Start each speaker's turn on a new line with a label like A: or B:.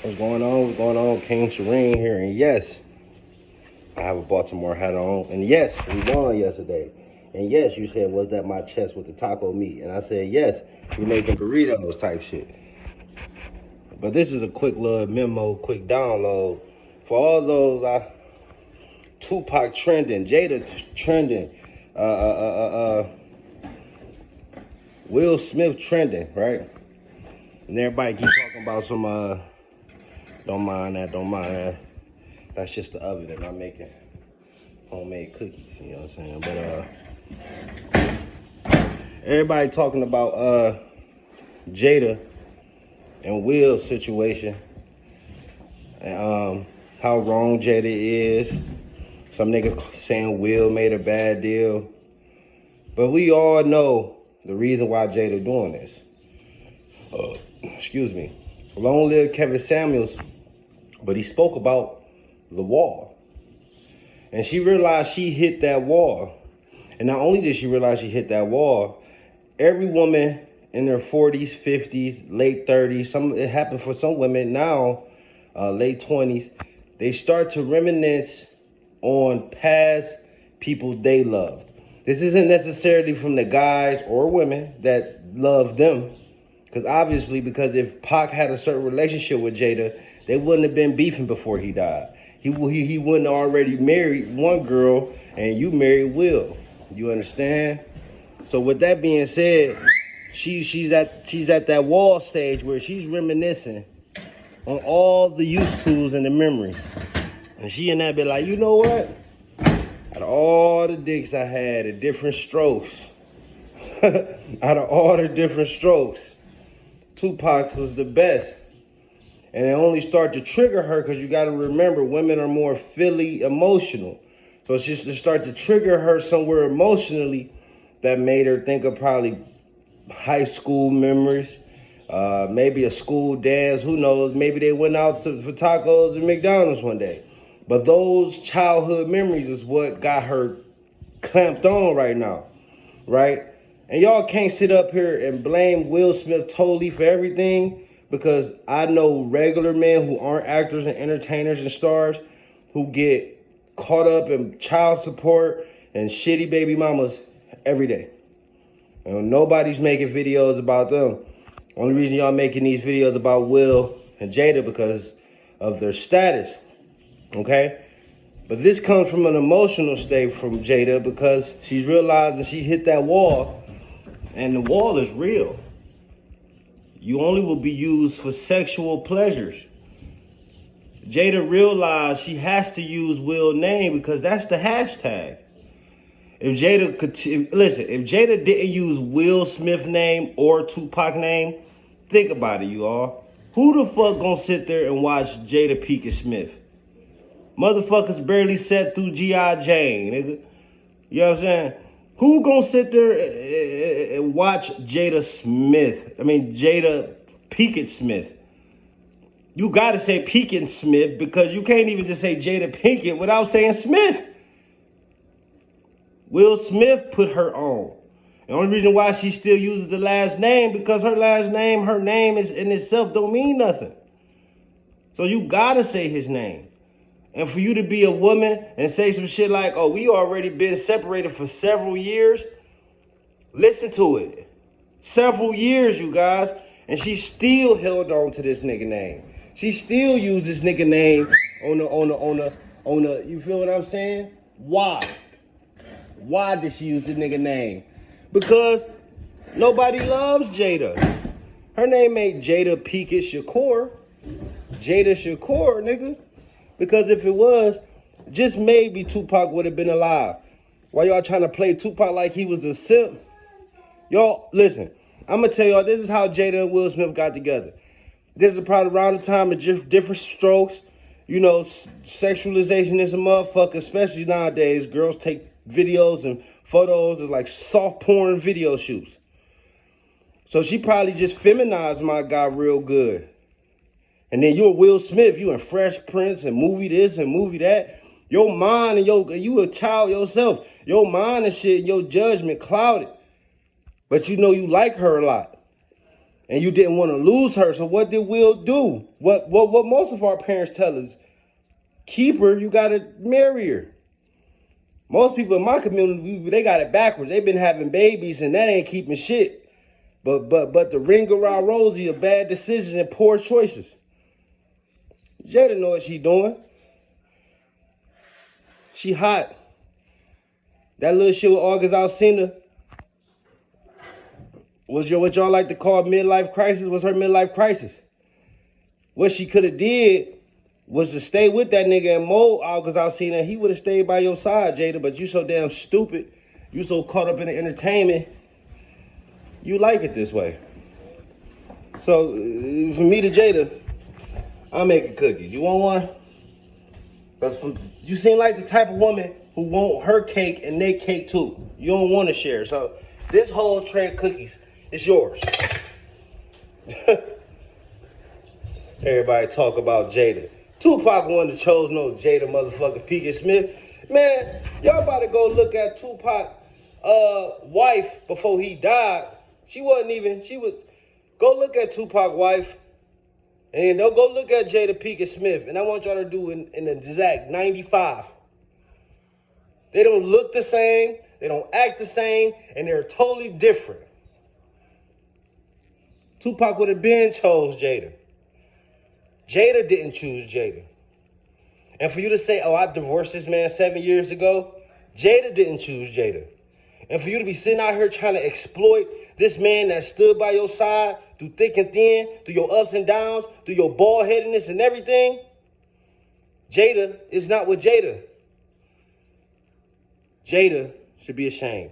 A: What's going on? What's going on? King Serene here. And yes, I have a Baltimore hat on. And yes, we won yesterday. And yes, you said, was that my chest with the taco meat? And I said, yes, we making burritos type shit. But this is a quick little memo, quick download. For all those, Tupac trending, Jada trending, Will Smith trending, right? And everybody keep talking about some, don't mind that. That's just the oven that I'm making homemade cookies, you know what I'm saying? But everybody talking about Jada and Will's situation and how wrong Jada is. Some niggas saying Will made a bad deal. But we all know the reason why Jada doing this. Excuse me. Long live Kevin Samuels. But he spoke about the wall. And she realized she hit that wall. And not only did she realize she hit that wall, every woman in their 40s, 50s, late 30s, it happened for some women now, late 20s, they start to reminisce on past people they loved. This isn't necessarily from the guys or women that love them. Because because if Pac had a certain relationship with Jada, they wouldn't have been beefing before he died. He wouldn't have already married one girl and you married Will. You understand? So with that being said, she's at that wall stage where she's reminiscing on all the used tos and the memories. And she and that be like, you know what? Out of all the dicks I had at different strokes, out of all the different strokes, Tupac's was the best. And it only start to trigger her because you got to remember women are more philly emotional. So it's just to start to trigger her somewhere emotionally that made her think of probably high school memories, maybe a school dance, who knows, maybe they went out for tacos at McDonald's one day. But those childhood memories is what got her clamped on right now, right? And y'all can't sit up here and blame Will Smith totally for everything, because I know regular men who aren't actors and entertainers and stars who get caught up in child support and shitty baby mamas every day. And nobody's making videos about them. Only reason y'all making these videos about Will and Jada because of their status, okay? But this comes from an emotional state from Jada because she's realizing she hit that wall, and the wall is real. You only will be used for sexual pleasures. Jada realized she has to use Will's name because that's the hashtag. If Jada didn't use Will Smith name or Tupac name, think about it, you all. Who the fuck gonna sit there and watch Jada Pickett Smith? Motherfuckers barely sat through G.I. Jane, nigga. You know what I'm saying? Who gonna sit there and watch Jada Pickett Smith? You gotta say Pickett Smith because you can't even just say Jada Pinkett without saying Smith. Will Smith put her on. The only reason why she still uses the last name because her name is in itself don't mean nothing. So you gotta say his name. And for you to be a woman and say some shit like, oh, we already been separated for several years. Listen to it. Several years, you guys. And she still held on to this nigga name. She still used this nigga name on the, you feel what I'm saying? Why? Why did she use the nigga name? Because nobody loves Jada. Her name ain't Jada Pickett Shakur. Jada Shakur, nigga. Because if it was, just maybe Tupac would have been alive. Why y'all trying to play Tupac like he was a simp? Y'all, listen, I'm going to tell y'all, this is how Jada and Will Smith got together. This is probably around the time of different strokes. You know, sexualization is a motherfucker, especially nowadays. Girls take videos and photos of like soft porn video shoots. So she probably just feminized my guy real good. And then you're Will Smith, you in Fresh Prince and movie this and movie that. Your mind and you a child yourself. Your mind and shit, your judgment clouded. But you know you like her a lot. And you didn't want to lose her. So what did Will do? What most of our parents tell us? Keep her, you gotta marry her. Most people in my community, they got it backwards. They've been having babies and that ain't keeping shit. But the ring around Rosie are bad decisions and poor choices. Jada know what she doing. She hot. That little shit with August Alsina was what y'all like to call midlife crisis, was her midlife crisis. What she could have did was to stay with that nigga and mold August Alsina. He would have stayed by your side, Jada, but you so damn stupid. You so caught up in the entertainment. You like it this way. So, from me to Jada, I'm making cookies. You want one? You seem like the type of woman who want her cake and they cake too. You don't want to share. So, this whole tray of cookies is yours. Everybody talk about Jada. Tupac wouldn't have chose no Jada motherfucking Pickett Smith. Man, y'all about to go look at Tupac wife before he died. She was, go look at Tupac wife and they'll go look at Jada Pickett Smith. And I want y'all to do in the exact 95. They don't look the same, they don't act the same, and they're totally different. Tupac would have been chose Jada. Jada didn't choose Jada. And for you to say, oh, I divorced this man 7 years ago, Jada didn't choose Jada. And for you to be sitting out here trying to exploit this man that stood by your side through thick and thin, through your ups and downs, through your bald-headedness and everything, Jada is not with Jada. Jada should be ashamed.